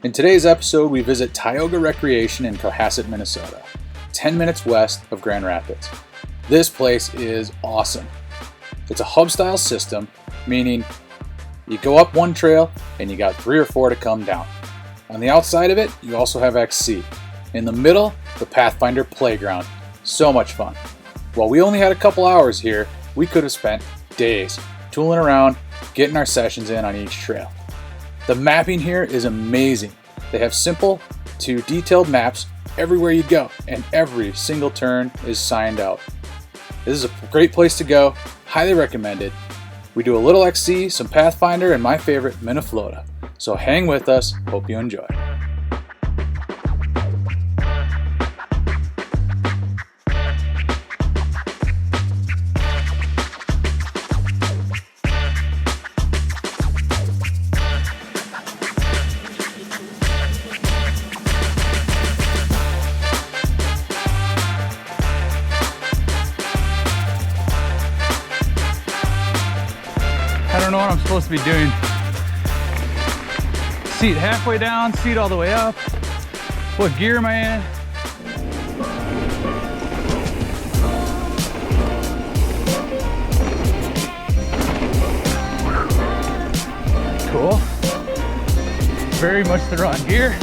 In today's episode, we visit Tioga Recreation in Cohasset, Minnesota, 10 minutes west of Grand Rapids. This place is awesome. It's a hub-style system, meaning you go up one trail and you got 3 or 4 to come down. On the outside of it, you also have XC. In the middle, the Pathfinder Playground. So much fun. While we only had a couple hours here, we could have spent days tooling around, getting our sessions in on each trail. The mapping here is amazing. They have simple to detailed maps everywhere you go, and every single turn is signed out. This is a great place to go, highly recommended. We do a little XC, some Pathfinder, and my favorite, Minneflowta. So hang with us, hope you enjoy. I don't know what I'm supposed to be doing. Seat halfway down, seat all the way up. What gear am I in? Cool. Very much the wrong gear.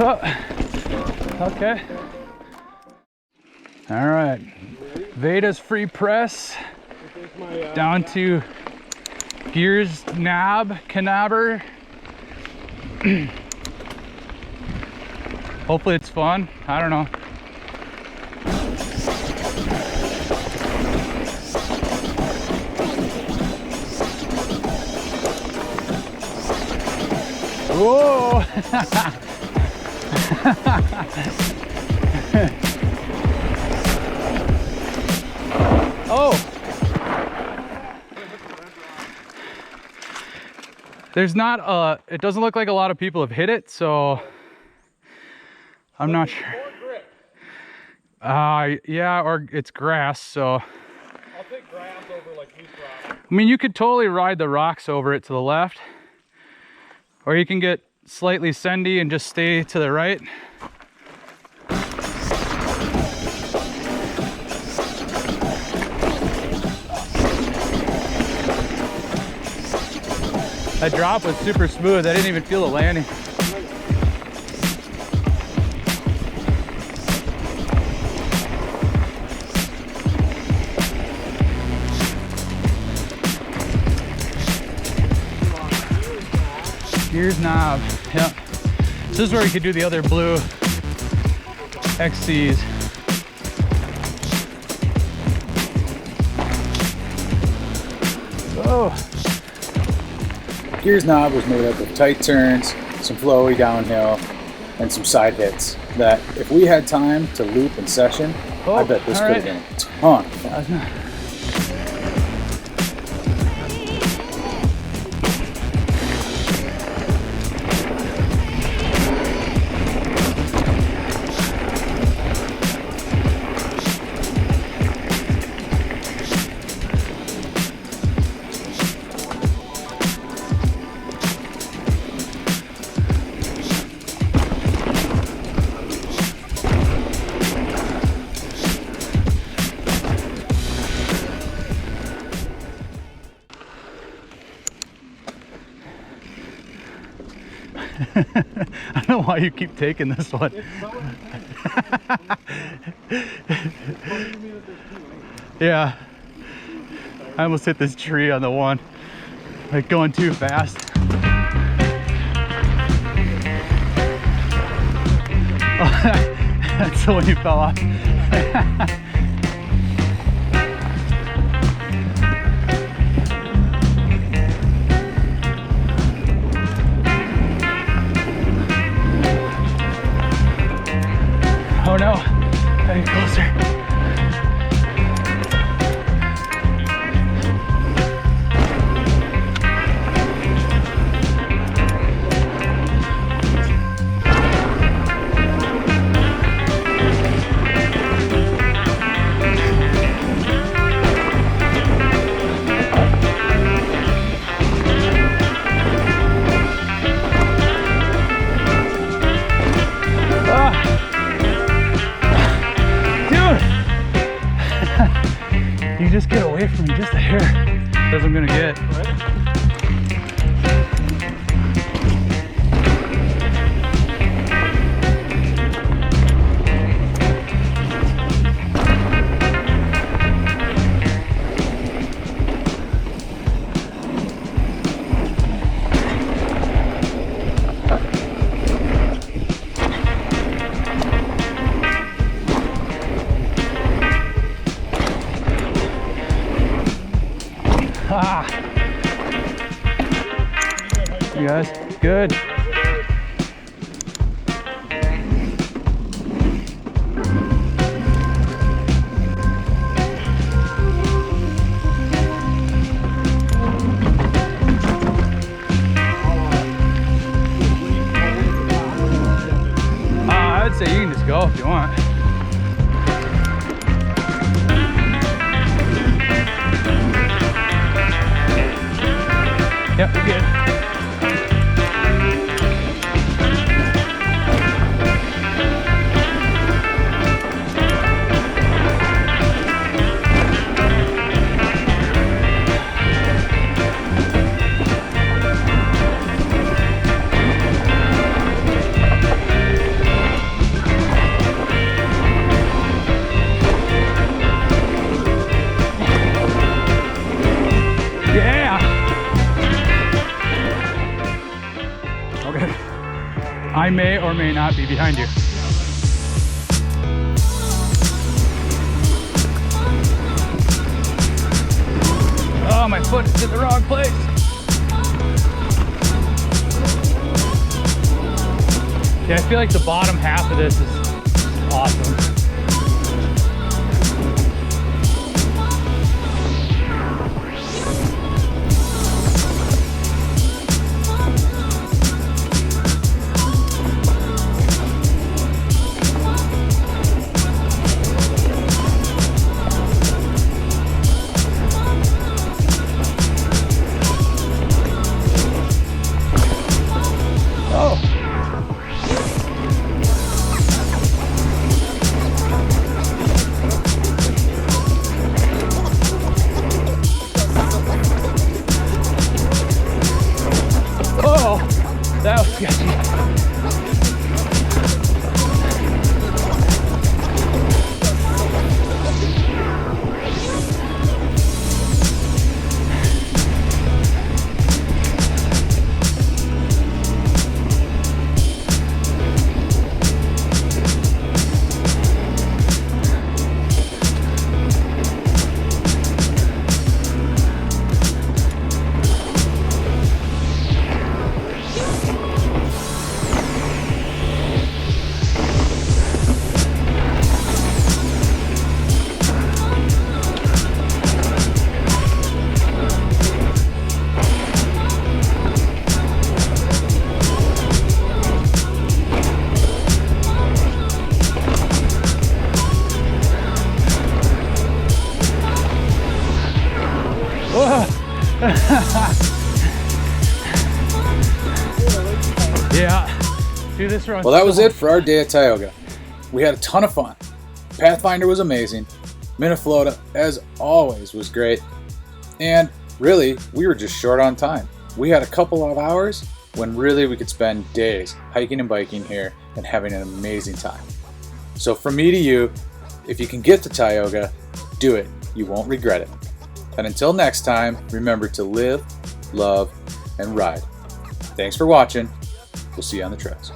Oh, okay. All right. Veda's free press down to gears knobber. Hopefully it's fun. I don't know. Whoa! Oh, there's not it doesn't look like a lot of people have hit it, so I'm not sure. Yeah, or it's grass, so I'll take grass over like loose rock. I mean, you could totally ride the rocks over it to the left, or you can get slightly sandy and just stay to the right. That drop was super smooth. I didn't even feel the landing. Gears knob. Yep. This is where you could do the other blue XCs. Oh. Gears knob was made up of tight turns, some flowy downhill, and some side hits that if we had time to loop and session, I bet this could have been a ton of fun. I don't know why you keep taking this one. Yeah. I almost hit this tree on the one. Like going too fast. Oh, that's the one you fell off. away from me just a hair. That's what I'm gonna get. Ah. You guys, good. I would say you can just go if you want. Yep, we're good. I may or may not be behind you. Oh, my foot is in the wrong place. Yeah, I feel like the bottom half of this is awesome. That was sketchy. Yeah. Do this run. Well, that was it for our day at Tioga. We had a ton of fun. Pathfinder was amazing. Minneflowta, as always, was great. And really, we were just short on time. We had a couple of hours when really we could spend days hiking and biking here and having an amazing time. So from me to you, if you can get to Tioga, do it. You won't regret it. And until next time, remember to live, love, and ride. Thanks for watching. We'll see you on the trails.